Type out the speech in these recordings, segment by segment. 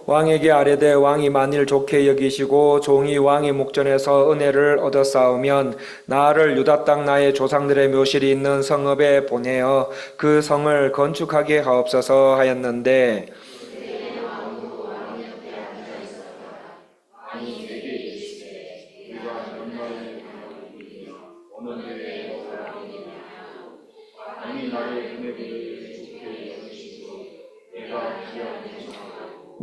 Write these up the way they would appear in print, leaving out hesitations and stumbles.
왕에게 아뢰되 왕이 만일 좋게 여기시고 종이 왕의 목전에서 은혜를 얻었사오면 나를 유다 땅 나의 조상들의 묘실이 있는 성읍에 보내어 그 성을 건축하게 하옵소서 하였는데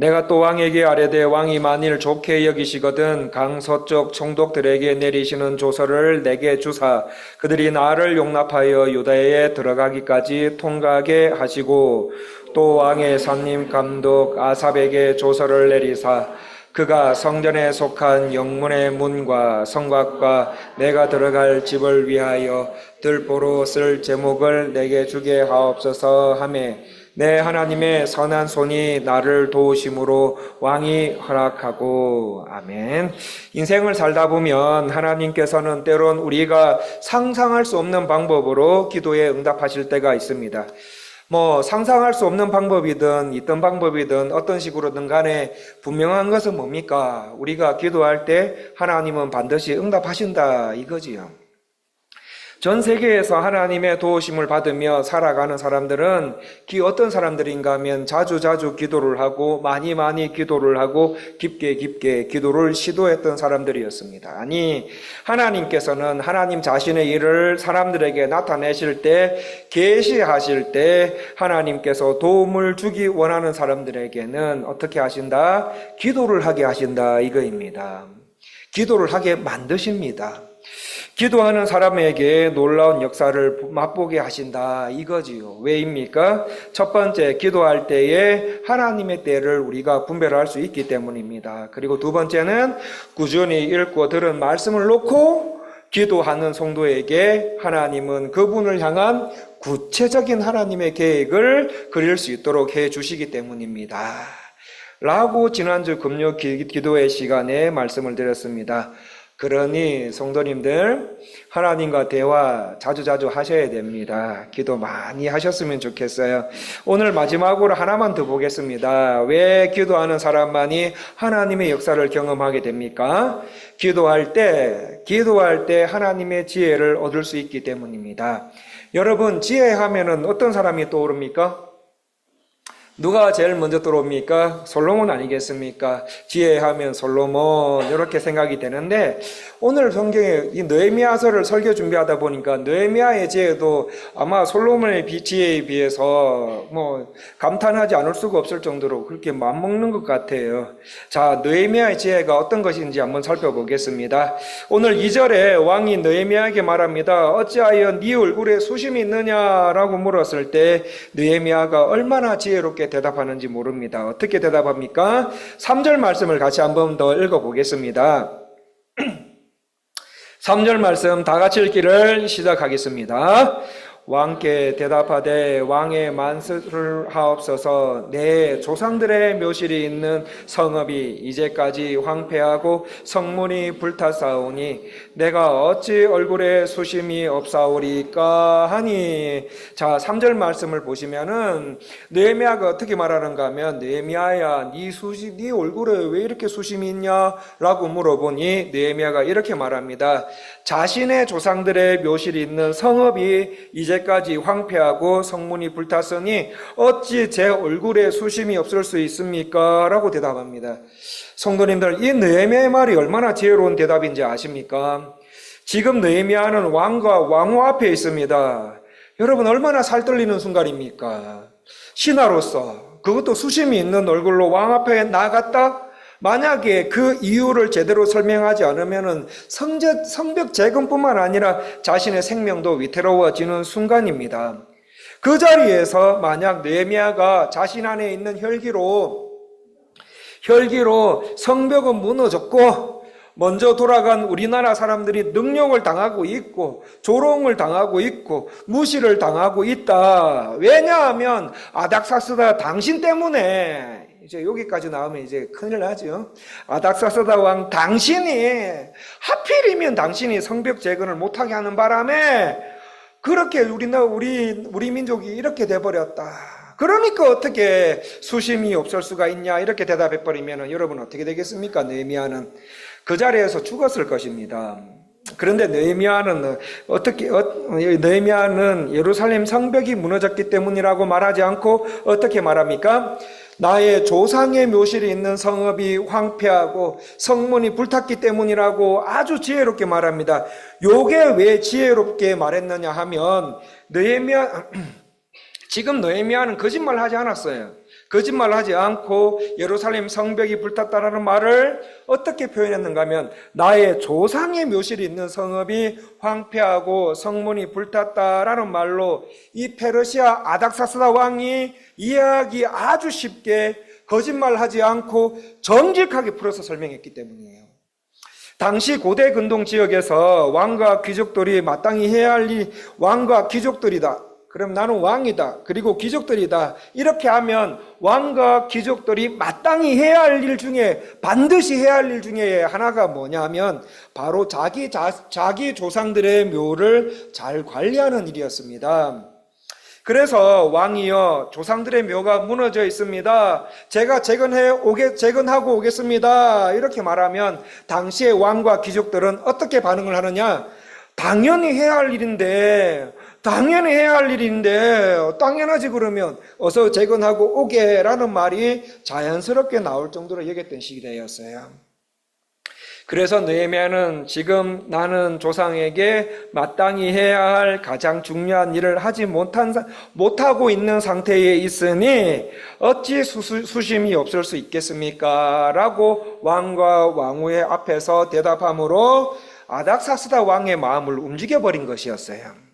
내가 또 왕에게 아뢰되 왕이 만일 좋게 여기시거든 강 서쪽 총독들에게 내리시는 조서를 내게 주사 그들이 나를 용납하여 유다에 들어가기까지 통과하게 하시고 또 왕의 산림 감독 아삽에게 조서를 내리사 그가 성전에 속한 영문의 문과 성곽과 내가 들어갈 집을 위하여 들보로 쓸 제목을 내게 주게 하옵소서 하며 내 하나님의 선한 손이 나를 도우심으로 왕이 허락하고. 아멘. 인생을 살다 보면 하나님께서는 때론 우리가 상상할 수 없는 방법으로 기도에 응답하실 때가 있습니다. 상상할 수 없는 방법이든 있던 방법이든 어떤 식으로든 간에 분명한 것은 뭡니까? 우리가 기도할 때 하나님은 반드시 응답하신다 이거지요. 전 세계에서 하나님의 도우심을 받으며 살아가는 사람들은 어떤 사람들인가 하면 자주 기도를 하고 많이 기도를 하고 깊게 기도를 시도했던 사람들이었습니다. 아니, 하나님께서는 하나님 자신의 일을 사람들에게 나타내실 때, 계시하실 때 하나님께서 도움을 주기 원하는 사람들에게는 어떻게 하신다? 기도를 하게 하신다 이거입니다. 기도를 하게 만드십니다. 기도하는 사람에게 놀라운 역사를 맛보게 하신다 이거지요. 왜입니까? 첫 번째, 기도할 때에 하나님의 때를 우리가 분별할 수 있기 때문입니다. 그리고 두 번째는 꾸준히 읽고 들은 말씀을 놓고 기도하는 성도에게 하나님은 그분을 향한 구체적인 하나님의 계획을 그릴 수 있도록 해 주시기 때문입니다. 라고 지난주 금요 기도의 시간에 말씀을 드렸습니다. 그러니 성도님들 하나님과 대화 자주 하셔야 됩니다. 기도 많이 하셨으면 좋겠어요. 오늘 마지막으로 하나만 더 보겠습니다. 왜 기도하는 사람만이 하나님의 역사를 경험하게 됩니까? 기도할 때 하나님의 지혜를 얻을 수 있기 때문입니다. 여러분, 지혜하면은 어떤 사람이 떠오릅니까? 누가 제일 먼저 들어옵니까? 솔로몬 아니겠습니까? 지혜하면 솔로몬 이렇게 생각이 되는데 오늘 성경에 이 느헤미야서를 설교 준비하다 보니까 느헤미야의 지혜도 아마 솔로몬의 지혜에 비해서 감탄하지 않을 수가 없을 정도로 그렇게 맞먹는 것 같아요. 자, 느헤미야의 지혜가 어떤 것인지 한번 살펴보겠습니다. 오늘 2절에 왕이 느헤미야에게 말합니다. 어찌하여 네 얼굴에 수심이 있느냐라고 물었을 때 느헤미야가 얼마나 지혜롭게 대답하는지 모릅니다. 어떻게 대답합니까? 3절 말씀을 같이 한번 더 읽어보겠습니다. 3절 말씀 다 같이 읽기를 시작하겠습니다. 왕께 대답하되 왕의 만수를 하옵소서. 내 조상들의 묘실이 있는 성읍이 이제까지 황폐하고 성문이 불탔사오니 내가 어찌 얼굴에 수심이 없사오리까 하니. 자, 3절 말씀을 보시면은 느헤미야가 어떻게 말하는가 하면 느헤미야야 네 얼굴에 왜 이렇게 수심이 있냐 라고 물어보니 느헤미야가 이렇게 말합니다. 자신의 조상들의 묘실이 있는 성읍이 이제까지 황폐하고 성문이 불탔으니 어찌 제 얼굴에 수심이 없을 수 있습니까? 라고 대답합니다. 성도님들, 이 느헤미야의 말이 얼마나 지혜로운 대답인지 아십니까? 지금 느헤미야는 왕과 왕후 앞에 있습니다. 여러분, 얼마나 살떨리는 순간입니까? 신하로서 그것도 수심이 있는 얼굴로 왕 앞에 나갔다? 만약에 그 이유를 제대로 설명하지 않으면 성벽 재건뿐만 아니라 자신의 생명도 위태로워지는 순간입니다. 그 자리에서 만약 느헤미야가 자신 안에 있는 혈기로 성벽은 무너졌고 먼저 돌아간 우리나라 사람들이 능욕을 당하고 있고 조롱을 당하고 있고 무시를 당하고 있다. 왜냐하면 아닥사스다 당신 때문에. 이제 여기까지 나오면 이제 큰일 나죠. 아닥사스다 왕 하필이면 당신이 성벽 재건을 못하게 하는 바람에 그렇게 우리 민족이 이렇게 돼버렸다. 그러니까 어떻게 수심이 없을 수가 있냐 이렇게 대답해버리면 여러분 어떻게 되겠습니까? 느헤미야는 그 자리에서 죽었을 것입니다. 그런데 느헤미야는 느헤미야는 예루살렘 성벽이 무너졌기 때문이라고 말하지 않고 어떻게 말합니까? 나의 조상의 묘실이 있는 성읍이 황폐하고 성문이 불탔기 때문이라고 아주 지혜롭게 말합니다. 요게 왜 지혜롭게 말했느냐 하면 지금 느헤미야는 거짓말 하지 않았어요. 거짓말 하지 않고 예루살렘 성벽이 불탔다라는 말을 어떻게 표현했는가 하면 나의 조상의 묘실이 있는 성읍이 황폐하고 성문이 불탔다라는 말로 이 페르시아 아닥사스다 왕이 이해하기 아주 쉽게 거짓말하지 않고 정직하게 풀어서 설명했기 때문이에요. 당시 고대 근동 지역에서 왕과 귀족들이 마땅히 해야 할 일이 왕과 귀족들이다. 그럼 나는 왕이다. 그리고 귀족들이다. 이렇게 하면 왕과 귀족들이 마땅히 해야 할 일 중에 반드시 해야 할 일 중에 하나가 뭐냐면 바로 자기 조상들의 묘를 잘 관리하는 일이었습니다. 그래서 왕이여 조상들의 묘가 무너져 있습니다. 제가 재건하고 오겠습니다. 이렇게 말하면 당시의 왕과 귀족들은 어떻게 반응을 하느냐? 당연히 해야 할 일인데 당연하지 그러면 어서 재건하고 오게라는 말이 자연스럽게 나올 정도로 여겼던 시대였어요. 그래서 느헤미야는 지금 나는 조상에게 마땅히 해야 할 가장 중요한 일을 하지 못하고 있는 상태에 있으니 어찌 수심이 없을 수 있겠습니까? 라고 왕과 왕후의 앞에서 대답함으로 아닥사스다 왕의 마음을 움직여버린 것이었어요.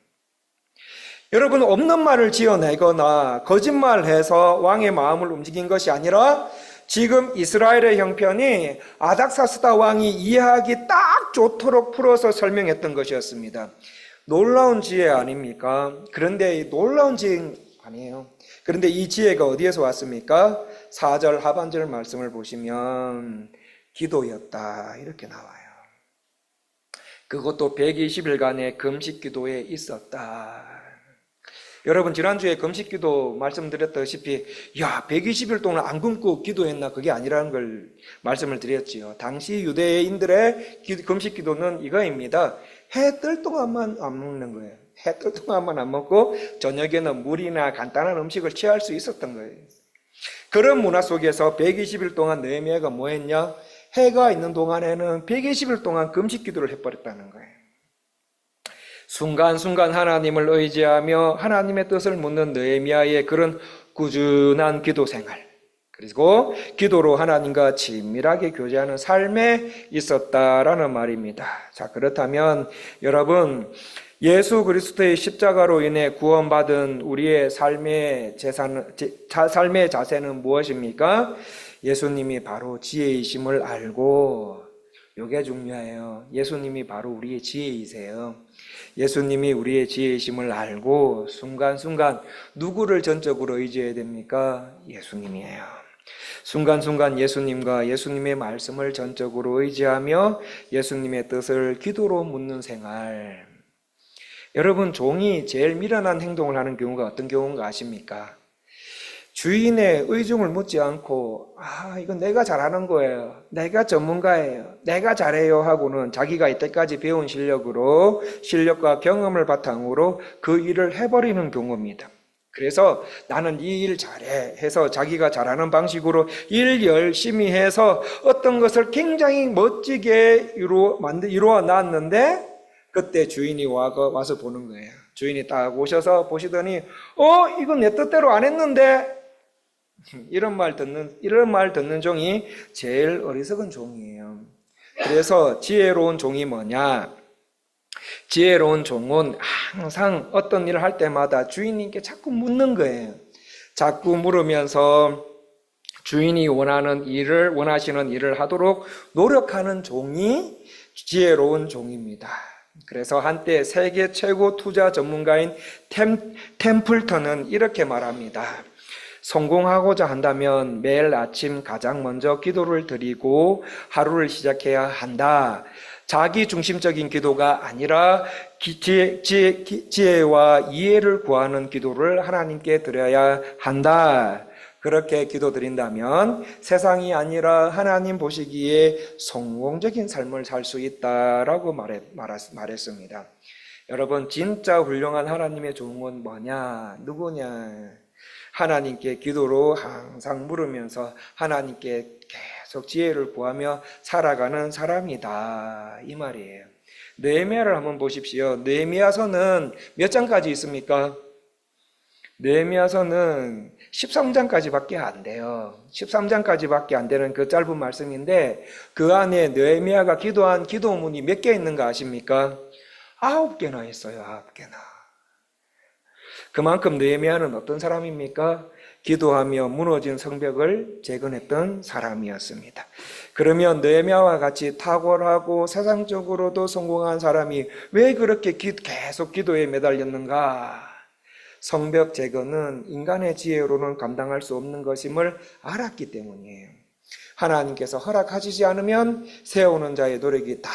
여러분, 없는 말을 지어내거나 거짓말해서 왕의 마음을 움직인 것이 아니라 지금 이스라엘의 형편이 아닥사스다 왕이 이해하기 딱 좋도록 풀어서 설명했던 것이었습니다. 놀라운 지혜 아닙니까? 그런데 놀라운 지혜 아니에요. 그런데 이 지혜가 어디에서 왔습니까? 4절 하반절 말씀을 보시면 기도였다 이렇게 나와요. 그것도 120일간의 금식 기도에 있었다. 여러분, 지난주에 금식기도 말씀드렸다시피 120일 동안 안 굶고 기도했나? 그게 아니라는 걸 말씀을 드렸지요. 당시 유대인들의 금식기도는 이거입니다. 해 뜰 동안만 안 먹는 거예요. 해 뜰 동안만 안 먹고 저녁에는 물이나 간단한 음식을 취할 수 있었던 거예요. 그런 문화 속에서 120일 동안 느헤미야가 뭐 했냐? 해가 있는 동안에는 120일 동안 금식기도를 해버렸다는 거예요. 순간순간 하나님을 의지하며 하나님의 뜻을 묻는 느헤미야의 그런 꾸준한 기도 생활, 그리고 기도로 하나님과 친밀하게 교제하는 삶에 있었다라는 말입니다. 자, 그렇다면 여러분, 예수 그리스도의 십자가로 인해 구원받은 우리의 삶의 자세는 무엇입니까? 예수님이 바로 지혜이심을 알고, 이게 중요해요. 예수님이 바로 우리의 지혜이세요. 예수님이 우리의 지혜이심을 알고 순간순간 누구를 전적으로 의지해야 됩니까? 예수님이에요. 순간순간 예수님과 예수님의 말씀을 전적으로 의지하며 예수님의 뜻을 기도로 묻는 생활. 여러분, 종이 제일 미련한 행동을 하는 경우가 어떤 경우인가 아십니까? 주인의 의중을 묻지 않고 이건 내가 잘하는 거예요, 내가 전문가예요, 내가 잘해요 하고는 자기가 이때까지 배운 실력과 경험을 바탕으로 그 일을 해버리는 경우입니다. 그래서 나는 이 일 잘해 해서 자기가 잘하는 방식으로 일 열심히 해서 어떤 것을 굉장히 멋지게 이루어 놨는데 그때 주인이 와서 보는 거예요. 주인이 딱 오셔서 보시더니 이건 내 뜻대로 안 했는데, 이런 말 듣는 종이 제일 어리석은 종이에요. 그래서 지혜로운 종이 뭐냐? 지혜로운 종은 항상 어떤 일을 할 때마다 주인님께 자꾸 묻는 거예요. 자꾸 물으면서 주인이 원하시는 일을 하도록 노력하는 종이 지혜로운 종입니다. 그래서 한때 세계 최고 투자 전문가인 템플턴은 이렇게 말합니다. 성공하고자 한다면 매일 아침 가장 먼저 기도를 드리고 하루를 시작해야 한다. 자기 중심적인 기도가 아니라 지혜와 이해를 구하는 기도를 하나님께 드려야 한다. 그렇게 기도드린다면 세상이 아니라 하나님 보시기에 성공적인 삶을 살 수 있다라고 말했습니다. 여러분, 진짜 훌륭한 하나님의 종은 뭐냐? 누구냐? 하나님께 기도로 항상 물으면서 하나님께 계속 지혜를 구하며 살아가는 사람이다, 이 말이에요. 느헤미야를 한번 보십시오. 느헤미야서는 몇 장까지 있습니까? 느헤미야서는 13장까지밖에 안 돼요. 13장까지밖에 안 되는 그 짧은 말씀인데 그 안에 느헤미야가 기도한 기도문이 몇 개 있는가 아십니까? 9개나 있어요. 9개나. 그만큼 느헤미야는 어떤 사람입니까? 기도하며 무너진 성벽을 재건했던 사람이었습니다. 그러면 느헤미야와 같이 탁월하고 세상적으로도 성공한 사람이 왜 그렇게 계속 기도에 매달렸는가? 성벽 재건은 인간의 지혜로는 감당할 수 없는 것임을 알았기 때문이에요. 하나님께서 허락하시지 않으면 세우는 자의 노력이 다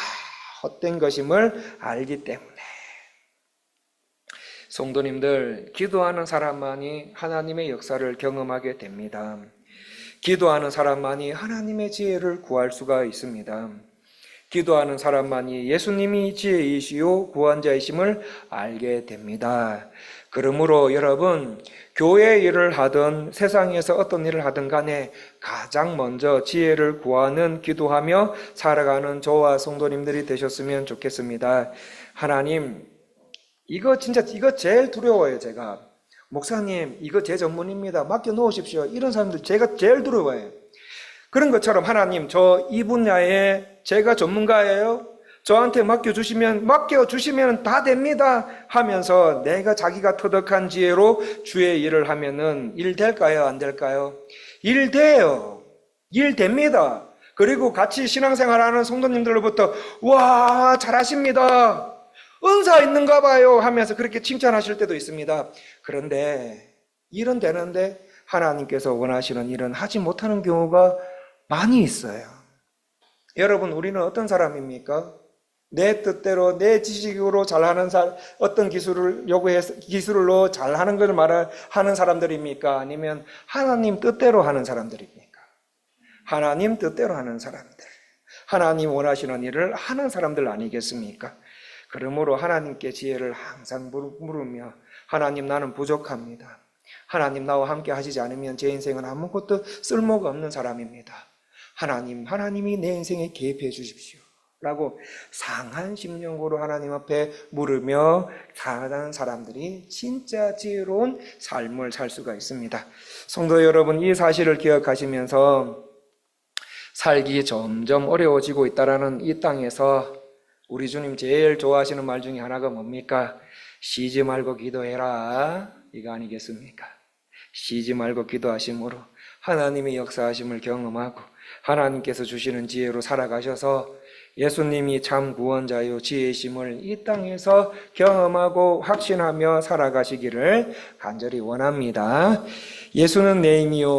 헛된 것임을 알기 때문에. 성도님들, 기도하는 사람만이 하나님의 역사를 경험하게 됩니다. 기도하는 사람만이 하나님의 지혜를 구할 수가 있습니다. 기도하는 사람만이 예수님이 지혜이시요 구원자이심을 알게 됩니다. 그러므로 여러분, 교회 일을 하든 세상에서 어떤 일을 하든 간에 가장 먼저 지혜를 구하는, 기도하며 살아가는 저와 성도님들이 되셨으면 좋겠습니다. 하나님, 이거 제일 두려워요. 제가 목사님, 이거 제 전문입니다, 맡겨 놓으십시오, 이런 사람들 제가 제일 두려워요. 그런 것처럼 하나님, 저 이 분야에 제가 전문가예요, 저한테 맡겨주시면 다 됩니다 하면서 내가 자기가 터득한 지혜로 주의 일을 하면은 일 될까요? 안 될까요? 일 돼요. 일 됩니다. 그리고 같이 신앙생활하는 성도님들로부터 와, 잘하십니다, 은사 있는가 봐요 하면서 그렇게 칭찬하실 때도 있습니다. 그런데 일은 되는데 하나님께서 원하시는 일은 하지 못하는 경우가 많이 있어요. 여러분, 우리는 어떤 사람입니까? 내 뜻대로 내 지식으로 잘하는 어떤 기술을 요구해서 기술로 잘하는 걸 하는 사람들입니까? 아니면 하나님 뜻대로 하는 사람들입니까? 하나님 뜻대로 하는 사람들, 하나님 원하시는 일을 하는 사람들 아니겠습니까? 그러므로 하나님께 지혜를 항상 물으며 하나님, 나는 부족합니다. 하나님, 나와 함께 하시지 않으면 제 인생은 아무것도 쓸모가 없는 사람입니다. 하나님이 내 인생에 개입해 주십시오 라고 상한 심령으로 하나님 앞에 물으며 살아가는 사람들이 진짜 지혜로운 삶을 살 수가 있습니다. 성도 여러분, 이 사실을 기억하시면서 살기 점점 어려워지고 있다라는 이 땅에서 우리 주님 제일 좋아하시는 말 중에 하나가 뭡니까? 쉬지 말고 기도해라, 이거 아니겠습니까? 쉬지 말고 기도하심으로 하나님의 역사하심을 경험하고 하나님께서 주시는 지혜로 살아가셔서 예수님이 참 구원자요 지혜심을 이 땅에서 경험하고 확신하며 살아가시기를 간절히 원합니다. 예수는 내 힘이요